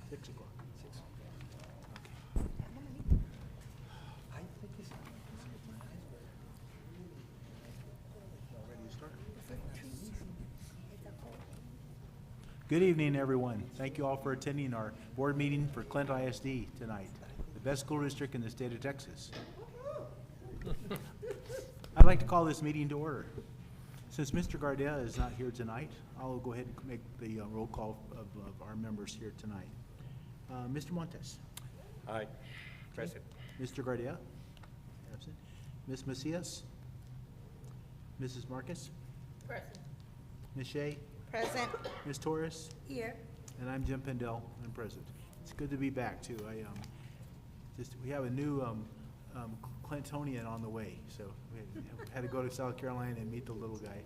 6 o'clock. Good evening, everyone. Thank you all for attending our board meeting for Clint ISD tonight, the best school district in the state of Texas. I'd like to call this meeting to order. Since Mr. Gardea is not here tonight, I'll go ahead and make the roll call of our members here tonight. Mr. Montes. Aye. Present. Mr. Gardea. Absent. Ms. Macias. Mrs. Marcus. Present. Ms. Shea. Present. Ms. Torres. Here. And I'm Jim Pendel. I'm present. It's good to be back too. We have a new Clintonian on the way, so we had to go to South Carolina and meet the little guy,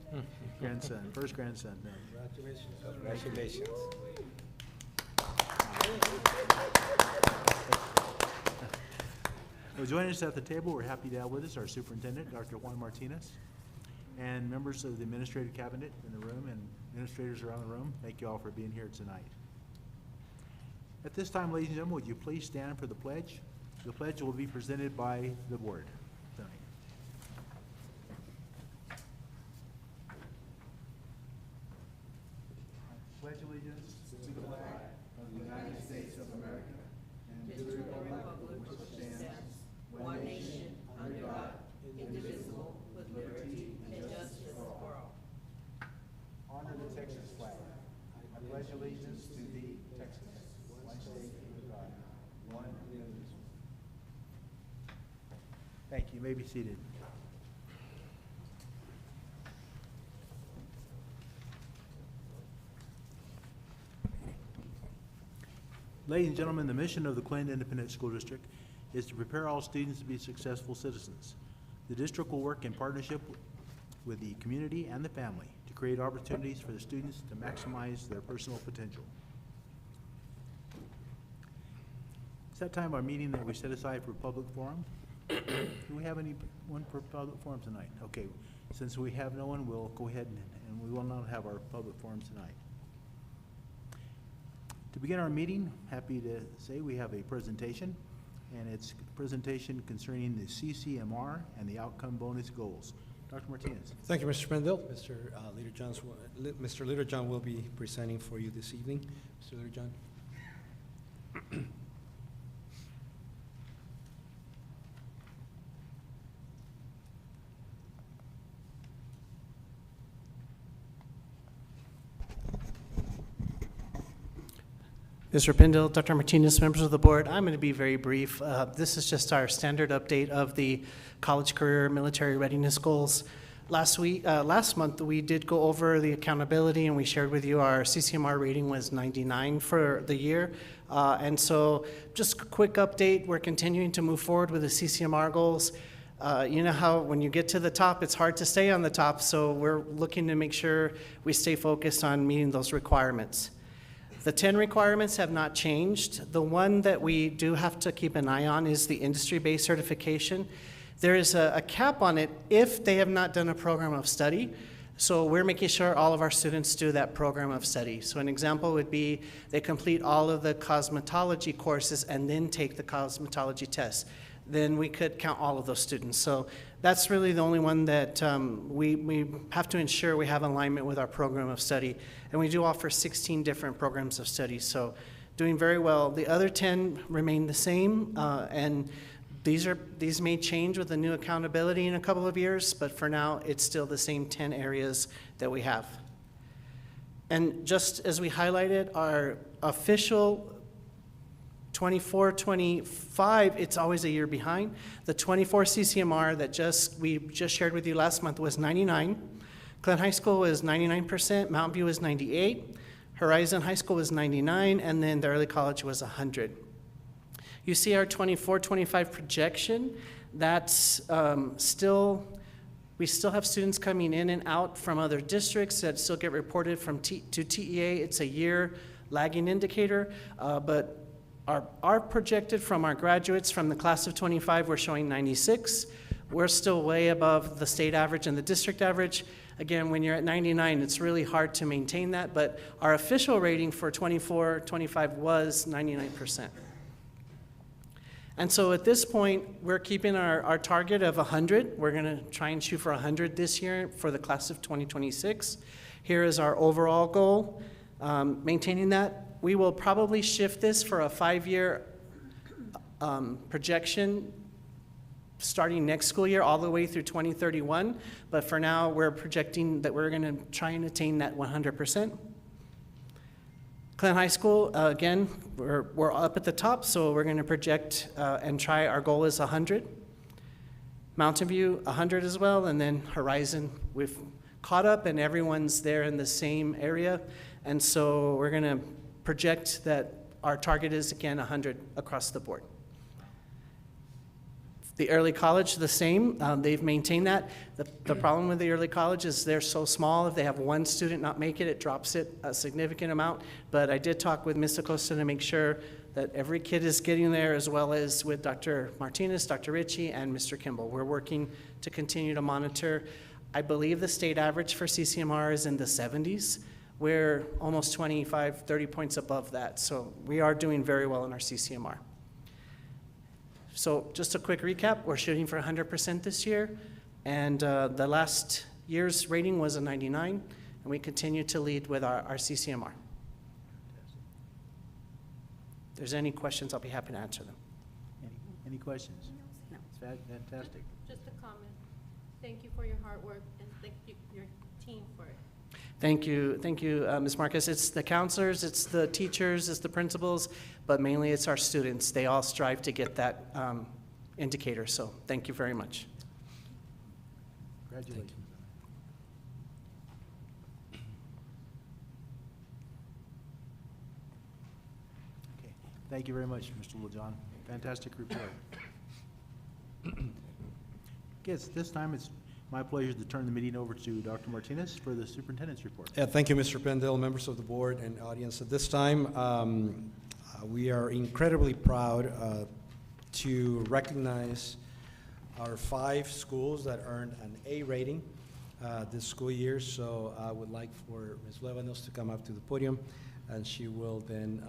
first grandson. Congratulations. Congratulations. Well, joining us at the table, we're happy to have with us our superintendent, Dr. Juan Martinez, and members of the administrative cabinet in the room and administrators around the room. Thank you all for being here tonight. At this time, ladies and gentlemen, would you please stand for the pledge? The pledge will be presented by the board tonight. Pledge allegiance to the flag of the United States of America and to the republic which stands one nation under God, indivisible, with liberty and justice for all. Honor the Texas flag. I pledge allegiance to thee, Texas, one state under God, one indivisible. Thank you. You may be seated. Ladies and gentlemen, the mission of the Clint Independent School District is to prepare all students to be successful citizens. The district will work in partnership with the community and the family to create opportunities for the students to maximize their personal potential. It's that time of our meeting that we set aside for public forum. Do we have anyone for public forum tonight? Okay, since we have no one, we'll go ahead and we will not have our public forum tonight. To begin our meeting, happy to say we have a presentation, and it's a presentation concerning the CCMR and the outcome bonus goals. Dr. Martinez. Thank you, Mr. Spindle. Mr. Littlejohn will be presenting for you this evening. Mr. Littlejohn. Mr. Pindle, Dr. Martinez, members of the board, I'm going to be very brief. This is just our standard update of the college career military readiness goals. Last month, we did go over the accountability, and we shared with you our CCMR rating was 99 for the year. And so just a quick update, we're continuing to move forward with the CCMR goals. You know how when you get to the top, it's hard to stay on the top, so we're looking to make sure we stay focused on meeting those requirements. The 10 requirements have not changed. The one that we do have to keep an eye on is the industry-based certification. There is a cap on it if they have not done a program of study. So we're making sure all of our students do that program of study. So an example would be they complete all of the cosmetology courses and then take the cosmetology test. Then we could count all of those students. So that's really the only one that we have to ensure we have alignment with our program of study. And we do offer 16 different programs of study, so doing very well. The other 10 remain the same, and these may change with the new accountability in a couple of years, but for now, it's still the same 10 areas that we have. And just as we highlighted, our official 24-25, it's always a year behind. The 24 CCMR that we just shared with you last month was 99. Clint High School was 99%, Mountain View was 98, Horizon High School was 99, and then the early college was 100. You see our 24-25 projection. That's we still have students coming in and out from other districts that still get reported to TEA. It's a year lagging indicator, but our projected from our graduates from the class of 25, we're showing 96. We're still way above the state average and the district average. Again, when you're at 99, it's really hard to maintain that, but our official rating for 24-25 was 99%. And so at this point, we're keeping our target of 100. We're going to try and shoot for 100 this year for the class of 2026. Here is our overall goal. Maintaining that, we will probably shift this for a 5-year projection starting next school year all the way through 2031. But for now, we're projecting that we're going to try and attain that 100%. Clint High School, again, we're up at the top, so we're going to project and try. Our goal is 100. Mountain View, 100 as well, and then Horizon, we've caught up and everyone's there in the same area. And so we're going to project that our target is, again, 100 across the board. The early college, the same. They've maintained that. The problem with the early college is they're so small. If they have one student not make it, it drops it a significant amount. But I did talk with Ms. Acosta to make sure that every kid is getting there, as well as with Dr. Martinez, Dr. Ritchie, and Mr. Kimball. We're working to continue to monitor. I believe the state average for CCMR is in the 70s. We're almost 25, 30 points above that. So we are doing very well in our CCMR. So just a quick recap, we're shooting for 100% this year, and the last year's rating was a 99, and we continue to lead with our CCMR. If there's any questions, I'll be happy to answer them. Any questions? No. It's fantastic. Just a comment. Thank you for your hard work, and thank you, your team, for it. Thank you, Ms. Marcus. It's the counselors, it's the teachers, it's the principals, but mainly it's our students. They all strive to get that indicator, so thank you very much. Congratulations. Okay, thank you very much, Mr. Littlejohn. Fantastic report. Yes, this time it's my pleasure to turn the meeting over to Dr. Martinez for the superintendent's report. Yeah, thank you, Mr. Pendel, members of the board and audience. At this time, we are incredibly proud to recognize our 5 schools that earned an A rating this school year. So I would like for Ms. Lebanos to come up to the podium, and she will then,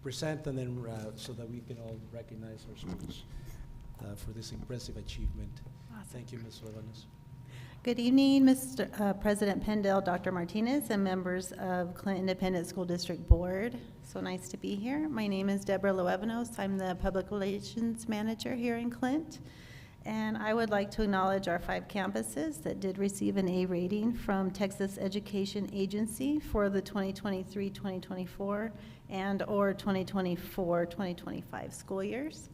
present, and then so that we can all recognize our schools for this impressive achievement. Thank you, Ms. Lebanos. Good evening, Mr. President Pendel, Dr. Martinez, and members of Clint Independent School District Board. So nice to be here. My name is Deborah Loevanos. I'm the Public Relations Manager here in Clint. And I would like to acknowledge our 5 campuses that did receive an A rating from Texas Education Agency for the 2023-2024 and or 2024-2025 school years.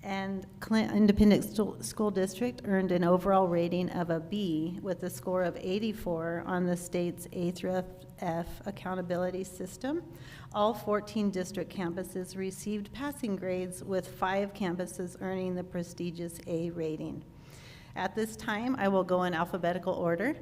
And Clint Independent School District earned an overall rating of a B with a score of 84 on the state's A through F accountability system. All 14 district campuses received passing grades, with 5 campuses earning the prestigious A rating. At this time, I will go in alphabetical order.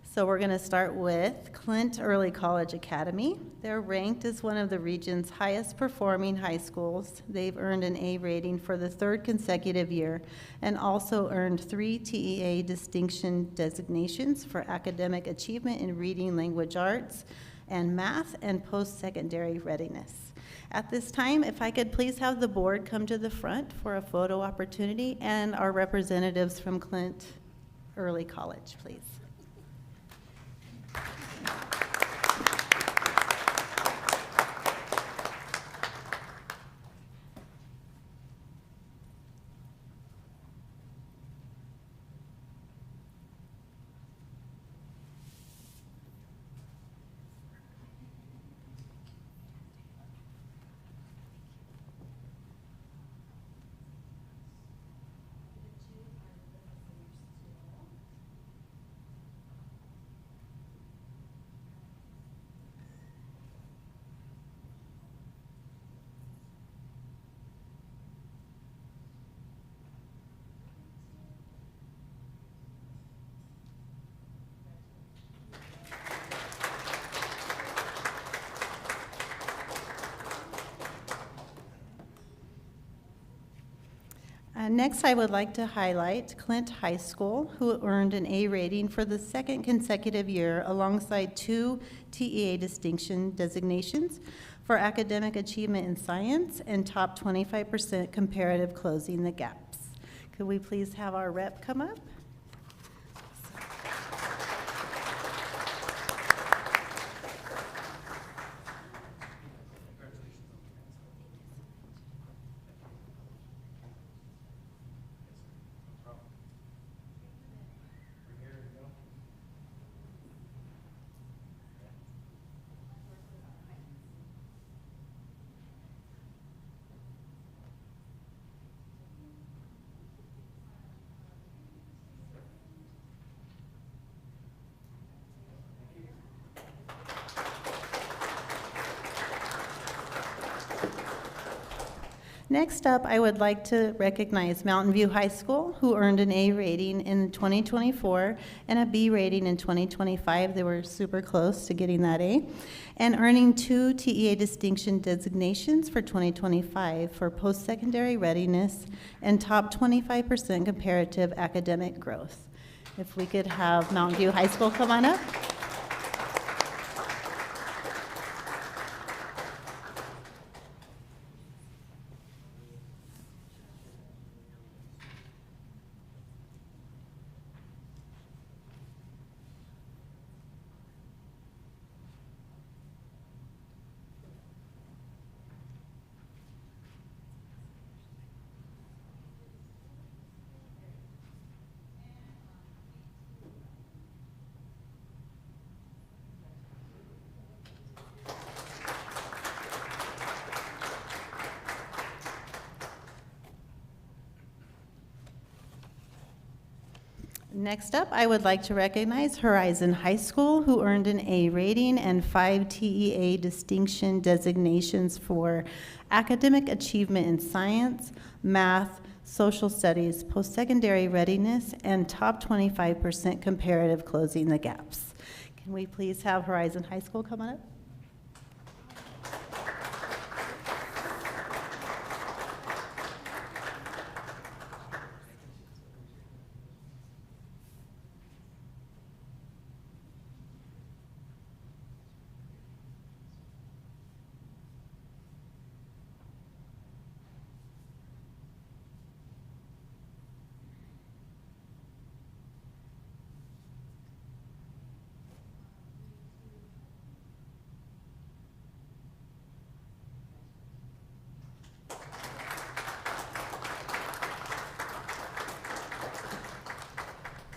So we're going to start with Clint Early College Academy. They're ranked as one of the region's highest performing high schools. They've earned an A rating for the 3rd consecutive year and also earned 3 TEA distinction designations for academic achievement in reading, language arts, and math, and post-secondary readiness. At this time, if I could please have the board come to the front for a photo opportunity, and our representatives from Clint Early College, please. Next, I would like to highlight Clint High School, who earned an A rating for the second consecutive year alongside 2 TEA distinction designations for academic achievement in science and top 25% comparative closing the gaps. Could we please have our rep come up? Next up, I would like to recognize Mountain View High School, who earned an A rating in 2024 and a B rating in 2025. They were super close to getting that A, and earning 2 TEA distinction designations for 2025 for post-secondary readiness and top 25% comparative academic growth. If we could have Mountain View High School come on up. Next up, I would like to recognize Horizon High School, who earned an A rating and 5 TEA distinction designations for academic achievement in science, math, social studies, post-secondary readiness, and top 25% comparative closing the gaps. Can we please have Horizon High School come on up?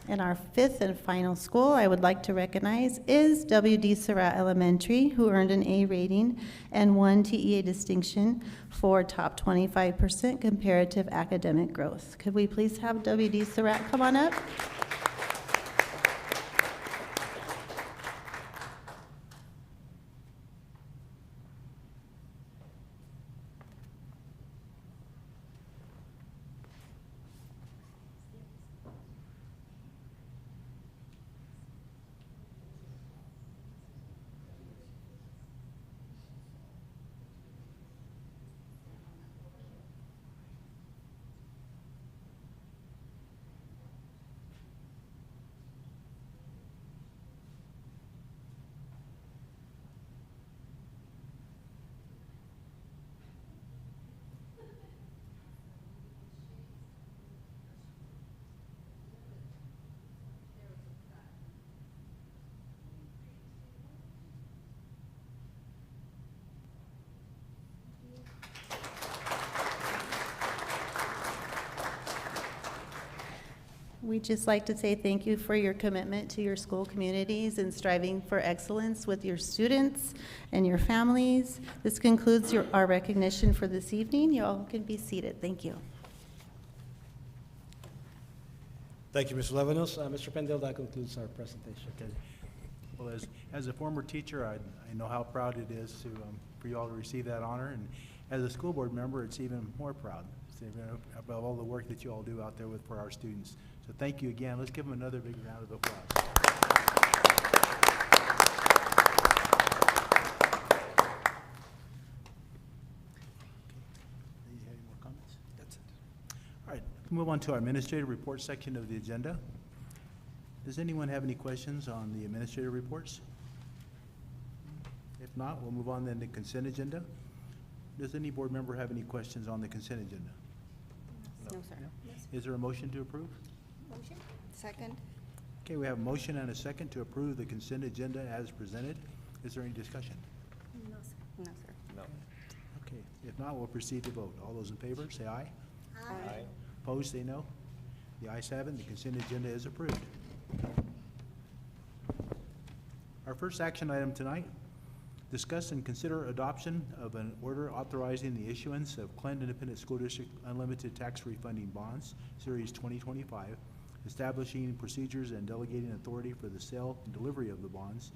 And our fifth and final school I would like to recognize is W.D. Surratt Elementary, who earned an A rating and 1 TEA distinction for top 25% comparative academic growth. Could we please have W.D. Surratt come on up? We'd just like to say thank you for your commitment to your school communities and striving for excellence with your students and your families. This concludes our recognition for this evening. You all can be seated. Thank you. Thank you, Mr. Levinos. Mr. Pendel, that concludes our presentation. Okay. Well, as a former teacher, I know how proud it is to for you all to receive that honor, and as a school board member, it's even more proud about all the work that you all do out there for our students. So thank you again. Let's give them another big round of applause. Do you have any more comments? That's it. All right, Move on to our administrative report section of the agenda. Does anyone have any questions on the administrative reports? If not, we'll move on then to consent agenda. Does any board member have any questions on the consent agenda? No, sir. Is there a motion to approve? Motion? Second? Okay, we have a motion and a second to approve the consent agenda as presented. Is there any discussion? No, sir. No, sir. No. Okay, if not, we'll proceed to vote. All those in favor, say aye. Aye. Opposed, say no. The ayes have it, the consent agenda is approved. Our first action item tonight, discuss and consider adoption of an order authorizing the issuance of Clint Independent School District Unlimited Tax Refunding Bonds, Series 2025, establishing procedures and delegating authority for the sale and delivery of the bonds,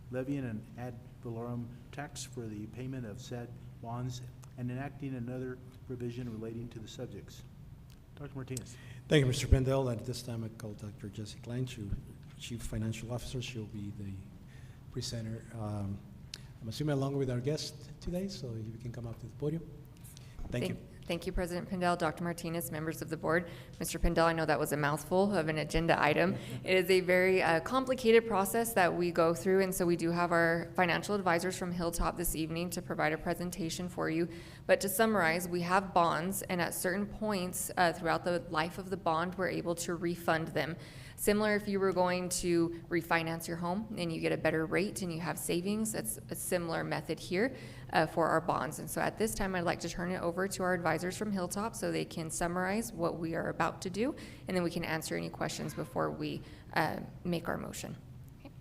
levying an ad valorem tax for the payment of said bonds, and enacting another provision relating to the subjects. Dr. Martinez. Thank you, Mr. Pendel. At this time, I call Dr. Jessie Klein, Chief Financial Officer. She'll be the presenter. I'm assuming along with our guest today, so you can come up to the podium. Thank you. Thank you, President Pendel, Dr. Martinez, members of the board. Mr. Pendel, I know that was a mouthful of an agenda item. It is a very complicated process that we go through, and so we do have our financial advisors from Hilltop this evening to provide a presentation for you. But to summarize, we have bonds, and at certain points throughout the life of the bond, we're able to refund them. Similar if you were going to refinance your home and you get a better rate and you have savings, that's a similar method here for our bonds. And so at this time, I'd like to turn it over to our advisors from Hilltop so they can summarize what we are about to do, and then we can answer any questions before we make our motion. Okay.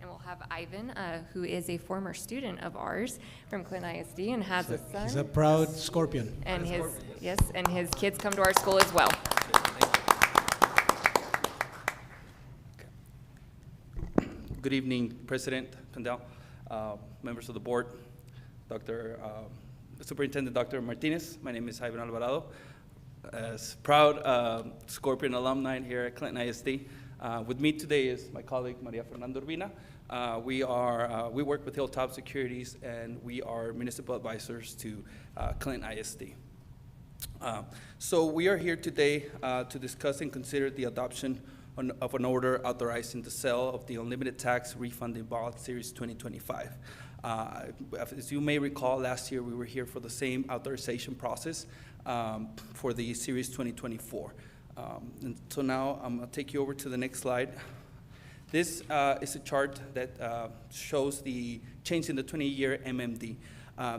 And we'll have Ivan, who is a former student of ours from Clint ISD and has a son. He's a proud Scorpion. And his kids come to our school as well. Good evening, President Pendel, members of the board, Superintendent Dr. Martinez. My name is Ivan Alvarado. As proud Scorpion alumni here at Clint ISD. With me today is my colleague, Maria Fernanda Urbina. We work with Hilltop Securities, and we are municipal advisors to Clint ISD. So we are here today to discuss and consider the adoption of an order authorizing the sale of the unlimited tax refunding bond series 2025. As you may recall, last year we were here for the same authorization process for the series 2024. And so now I'm gonna take you over to the next slide. This is a chart that shows the change in the 20-year MMD.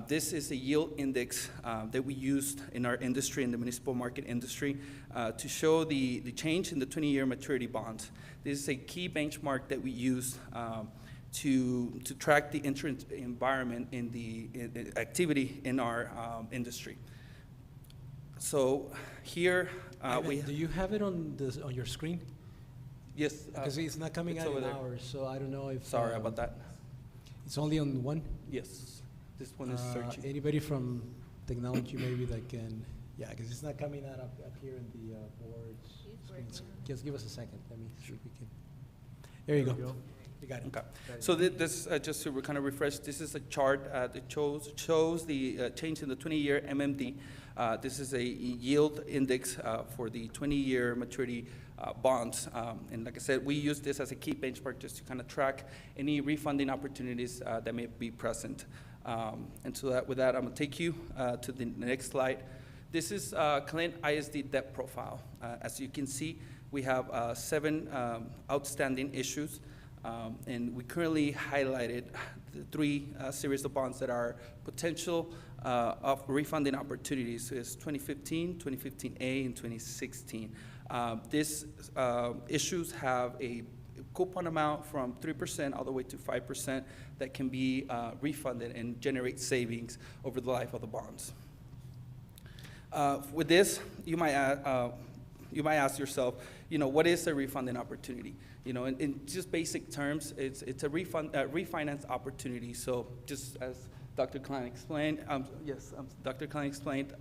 This is a yield index that we used in our industry, in the municipal market industry, to show the change in the 20-year maturity bonds. This is a key benchmark that we use to track the interest environment in the activity in our industry. So here Do you have it on your screen? Yes. Because it's not coming it's out over in there. ours, so I don't know if. Sorry about that. It's only on one? Yes, this one is searching. Anybody from technology maybe that can, yeah, because it's not coming out up here in the boards. screens. Just give us a second, let me see if we can. There you go. You got it. Okay. So this, just to kind of refresh, this is a chart that shows the change in the 20-year MMD. This is a yield index for the 20-year maturity bonds. And like I said, we use this as a key benchmark just to kind of track any refunding opportunities that may be present. And so with that, I'm going to take you to the next slide. This is Clint ISD debt profile. As you can see, we have 7 outstanding issues. And we currently highlighted the 3 series of bonds that are potential of refunding opportunities. So it's 2015, 2015A, and 2016. These issues have a coupon amount from 3% all the way to 5% that can be refunded and generate savings over the life of the bonds. With this, you might ask yourself, what is a refunding opportunity? In just basic terms, it's a refinance opportunity. So just as Dr. Klein explained, Dr. Klein explained,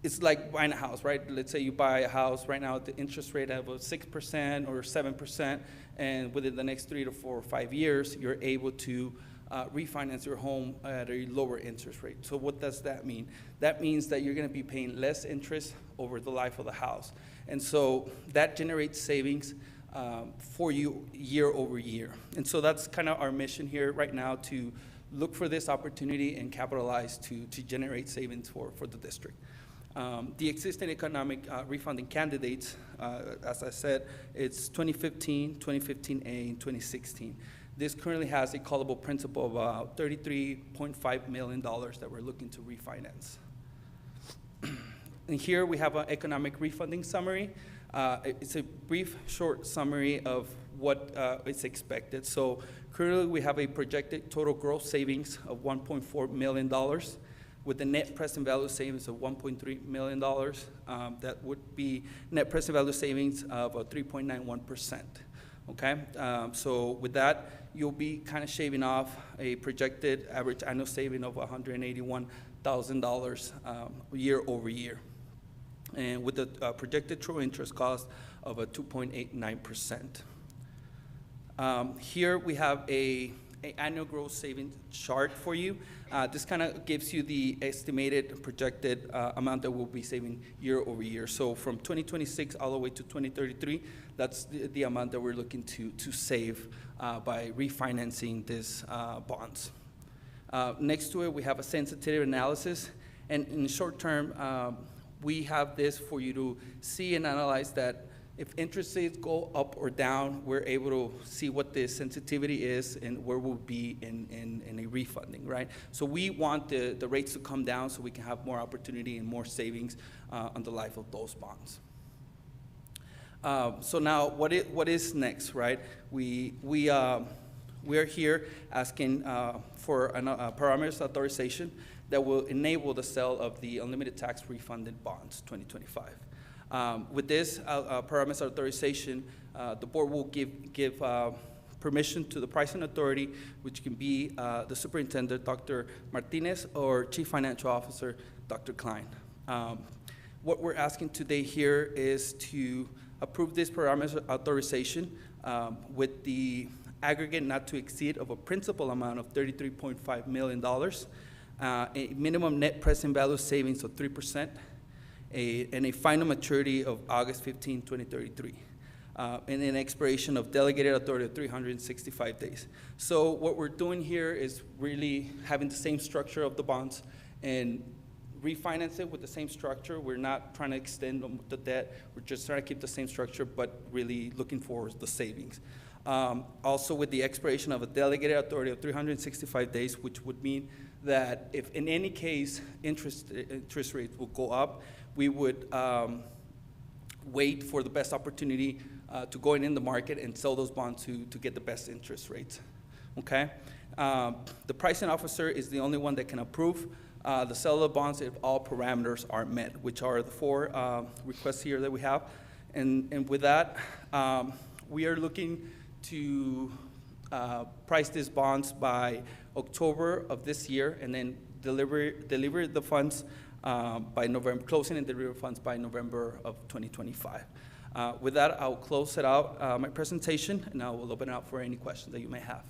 it's like buying a house, right? Let's say you buy a house right now at the interest rate of 6% or 7%, and within the next 3 to 4 or 5 years, you're able to refinance your home at a lower interest rate. So what does that mean? That means that you're going to be paying less interest over the life of the house. And so that generates savings for you year over year. And so that's kind of our mission here right now, to look for this opportunity and capitalize to generate savings for the district. The existing economic refunding candidates, as I said, it's 2015, 2015A, and 2016. This currently has a callable principal of about $33.5 million that we're looking to refinance. And here we have an economic refunding summary. It's a brief, short summary of what is expected. So currently we have a projected total gross savings of $1.4 million with a net present value savings of $1.3 million. That would be net present value savings of 3.91%. Okay, so with that, you'll be kind of shaving off a projected average annual saving of $181,000 year over year, and with a projected true interest cost of 2.89%. Here we have a annual gross savings chart for you. This kind of gives you the estimated projected amount that we'll be saving year over year. So from 2026 all the way to 2033, that's the amount that we're looking to save by refinancing these bonds. Next to it, we have a sensitivity analysis. And in the short term, we have this for you to see and analyze that if interest rates go up or down, we're able to see what the sensitivity is and where we'll be in a refunding, right? So we want the rates to come down so we can have more opportunity and more savings on the life of those bonds. So now, what is next, right? We are here asking for a parameters authorization that will enable the sale of the unlimited tax refunded bonds 2025. With this parameters authorization, the board will give permission to the pricing authority, which can be the superintendent, Dr. Martinez, or chief financial officer, Dr. Klein. What we're asking today here is to approve this parameters authorization with the aggregate not to exceed of a principal amount of $33.5 million, a minimum net present value savings of 3%, and a final maturity of August 15, 2033, and an expiration of delegated authority of 365 days. So what we're doing here is really having the same structure of the bonds and refinance it with the same structure. We're not trying to extend the debt. We're just trying to keep the same structure, but really looking for the savings. Also with the expiration of a delegated authority of 365 days, which would mean that if in any case interest rates will go up, we would wait for the best opportunity to go in the market and sell those bonds to get the best interest rates, okay? The pricing officer is the only one that can approve the sale of the bonds if all parameters are met, which are the 4 requests here that we have. And with that, we are looking to price these bonds by October of this year, and then deliver the funds by November, closing and delivery funds by November of 2025. With that, I'll close it out, my presentation, and I will open it up for any questions that you may have.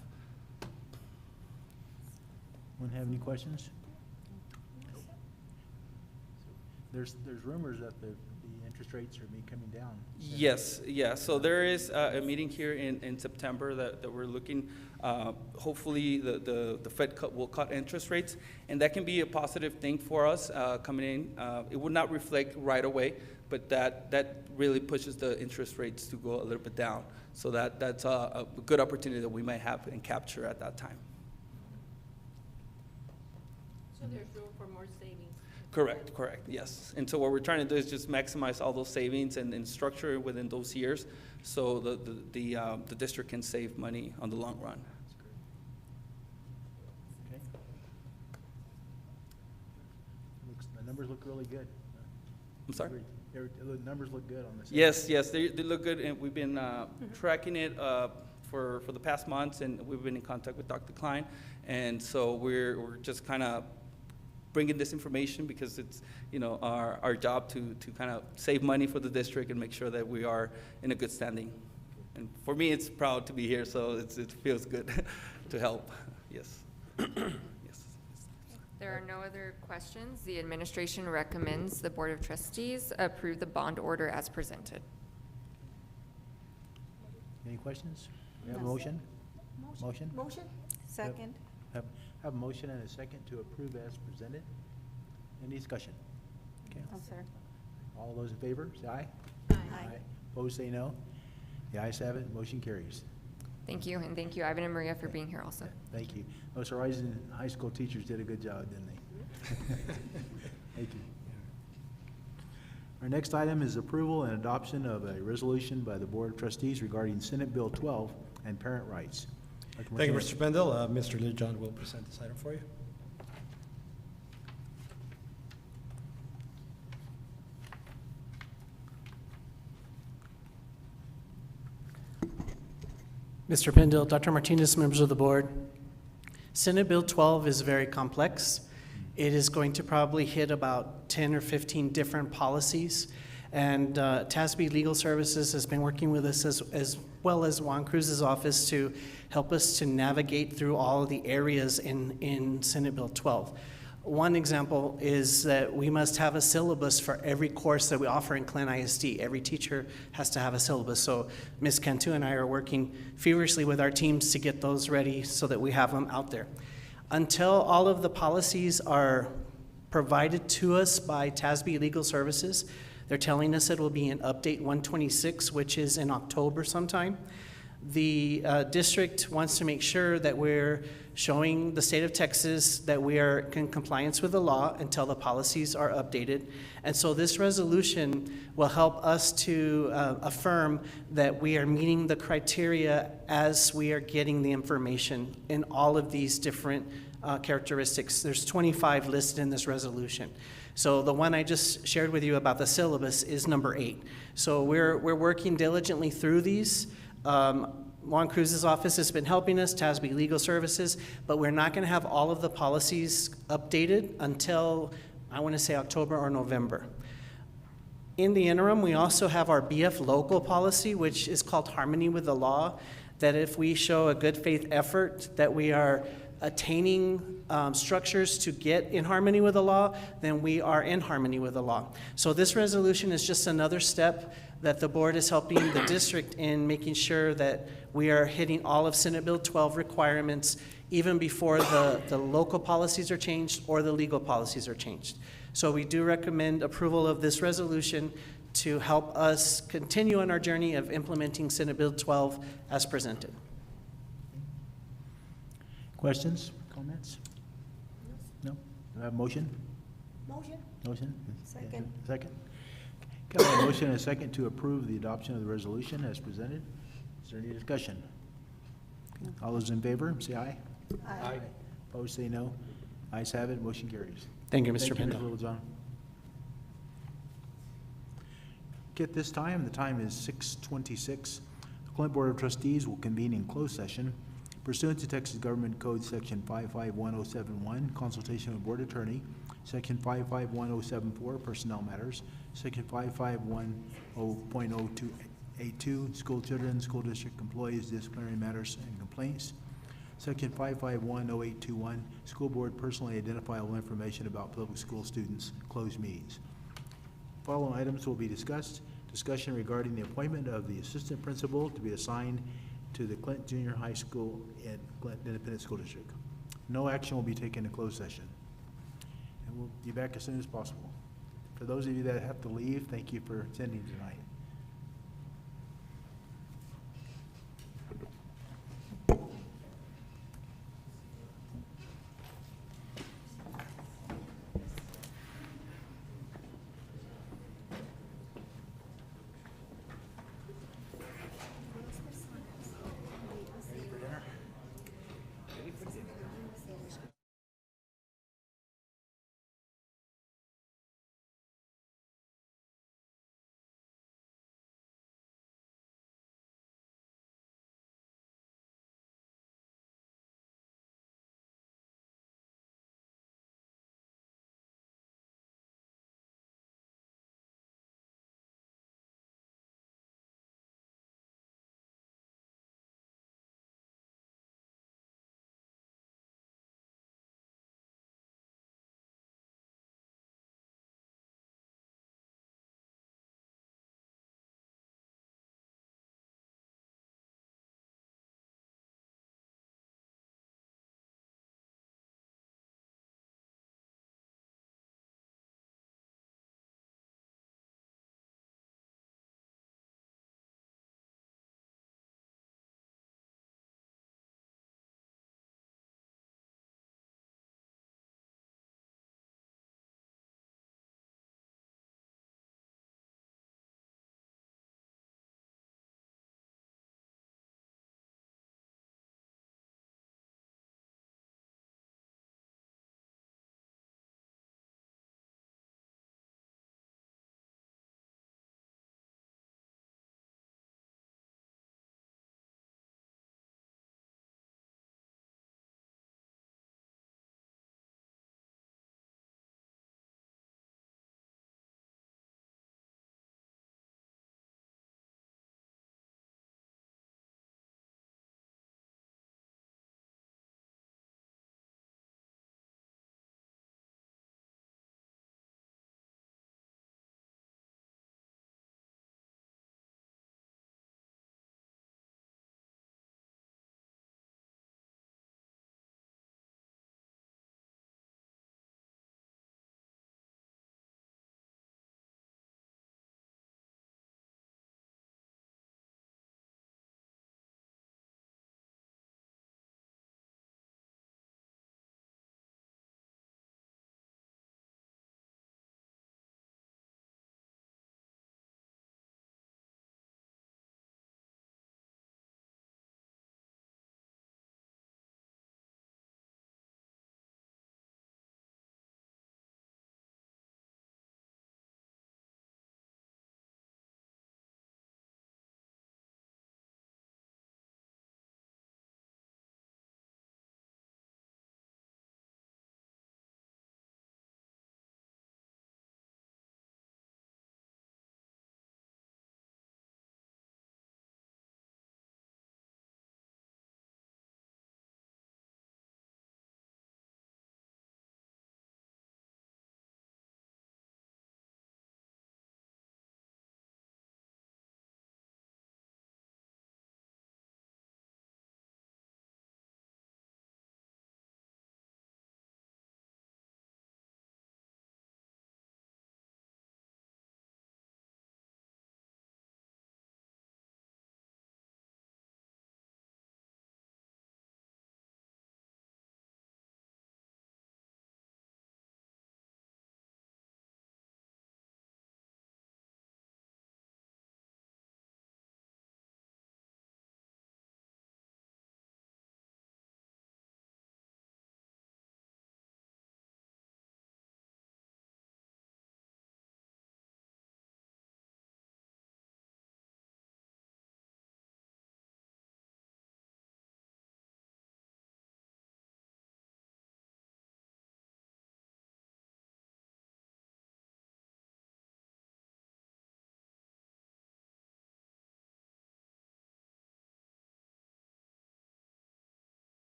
Anyone have any questions? There's rumors that the interest rates are coming down. Yes, yeah. So there is a meeting here in September that we're looking. Hopefully, the Fed will cut interest rates, and that can be a positive thing for us coming in. It would not reflect right away, but that really pushes the interest rates to go a little bit down. So that's a good opportunity that we might have and capture at that time. So there's room for more savings. Correct, yes. And so what we're trying to do is just maximize all those savings and structure it within those years, so the district can save money on the long run. Okay. The numbers look really good. I'm sorry? The numbers look good on this. Yes, they look good, and we've been tracking it for the past months, and we've been in contact with Dr. Klein, and so we're just kind of bringing this information because it's our job to kind of save money for the district and make sure that we are in a good standing. And for me, it's proud to be here, so it feels good to help. Yes. Yes. There are no other questions. The administration recommends the Board of Trustees approve the bond order as presented. Any questions? We have a No. motion? Motion? Motion. Second. Have a motion and a second to approve as presented. Any discussion? Okay. No, sir. All those in favor, say aye. Aye. Opposed, say no. The ayes have it, motion carries. Thank you, and thank you, Ivan and Maria, for being here also. Thank you. Those Horizon High School teachers did a good job, didn't they? Thank you. Our next item is approval and adoption of a resolution by the Board of Trustees regarding Senate Bill 12 and parent rights. Dr. Thank you, Martinez. Mr. Pendle. Mr. Littlejohn will present this item for you. Mr. Pendle, Dr. Martinez, members of the board. Senate Bill 12 is very complex. It is going to probably hit about 10 or 15 different policies. And TASB Legal Services has been working with us as well as Juan Cruz's office to help us to navigate through all of the areas in Senate Bill 12. One example is that we must have a syllabus for every course that we offer in Clint ISD. Every teacher has to have a syllabus. So Ms. Cantu and I are working feverishly with our teams to get those ready so that we have them out there. Until all of the policies are provided to us by TASB Legal Services, they're telling us it will be in Update 126, which is in October sometime. The district wants to make sure that we're showing the state of Texas that we are in compliance with the law until the policies are updated. And so this resolution will help us to affirm that we are meeting the criteria as we are getting the information in all of these different characteristics. There's 25 listed in this resolution. So the one I just shared with you about the syllabus is number 8. So we're working diligently through these. Juan Cruz's office has been helping us, TASB Legal Services, but we're not going to have all of the policies updated until, I want to say, October or November. In the interim, we also have our BF local policy, which is called Harmony with the Law, that if we show a good faith effort that we are attaining structures to get in harmony with the law, then we are in harmony with the law. So this resolution is just another step that the board is helping the district in making sure that we are hitting all of Senate Bill 12 requirements even before the local policies are changed or the legal policies are changed. So we do recommend approval of this resolution to help us continue on our journey of implementing Senate Bill 12 as presented. Questions, comments? No? Do I have a motion? Motion. Motion? Second. Second? Okay, I have a motion and a second to approve the adoption of the resolution as presented. Is there any discussion? All those in favor, say aye. Aye. Opposed, say no. Ayes have it, motion carries. Thank you, Mr. Thank you, Pendle. Mr. Littlejohn. Okay, at this time, the time is 6:26. The Clint Board of Trustees will convene in closed session pursuant to Texas Government Code Section 551071, consultation with Board Attorney, Section 551074, personnel matters, Section 5510.0282, school children, school district employees, disciplinary matters and complaints, Section 5510821, school board personally identifiable information about public school students, closed meetings. Following items will be discussed. Discussion regarding the appointment of the assistant principal to be assigned to the Clint Junior High School in Clint Independent School District. No action will be taken in closed session. And we'll be back as soon as possible. For those of you that have to leave, thank you for attending tonight.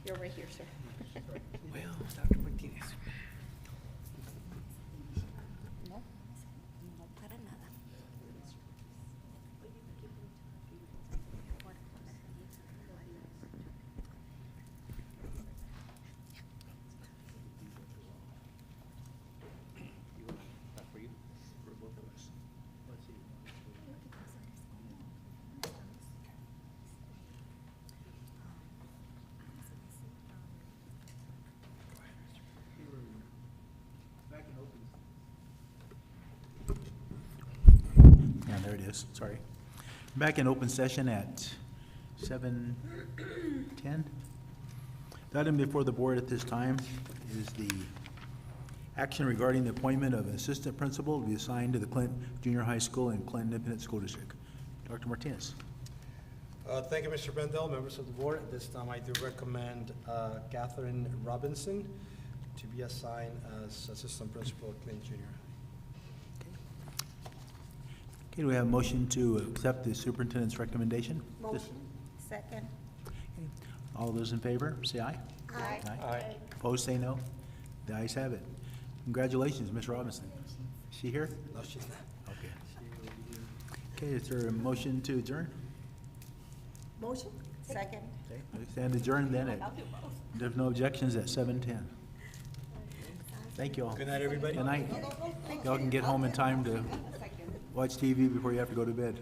You're right here, sir. Well, Dr. Martinez. No, no para nada. For you, for both of us. Let's see. Back in open. Yeah, there it is, sorry. Back in open session at 7:10. The item before the board at this time is the action regarding the appointment of an assistant principal to be assigned to the Clint Junior High School in Clint Independent School District. Dr. Martinez. Thank you, Mr. Bendel, members of the board. At this time, I do recommend Catherine Robinson to be assigned as assistant principal at Clint Junior. Okay, do we have a motion to accept the superintendent's recommendation? Motion. Second. Okay. All those in favor, say aye. Aye. Aye. Opposed, say no. The ayes have it. Congratulations, Ms. Robinson. Is she here? No, she's not. Okay. Okay, is there a motion to adjourn? Motion. Second. Okay, we stand adjourned then at, there's no objections at 7:10. Thank you all. Good night, everybody. Good night. Y'all can get home in time to watch TV before you have to go to bed.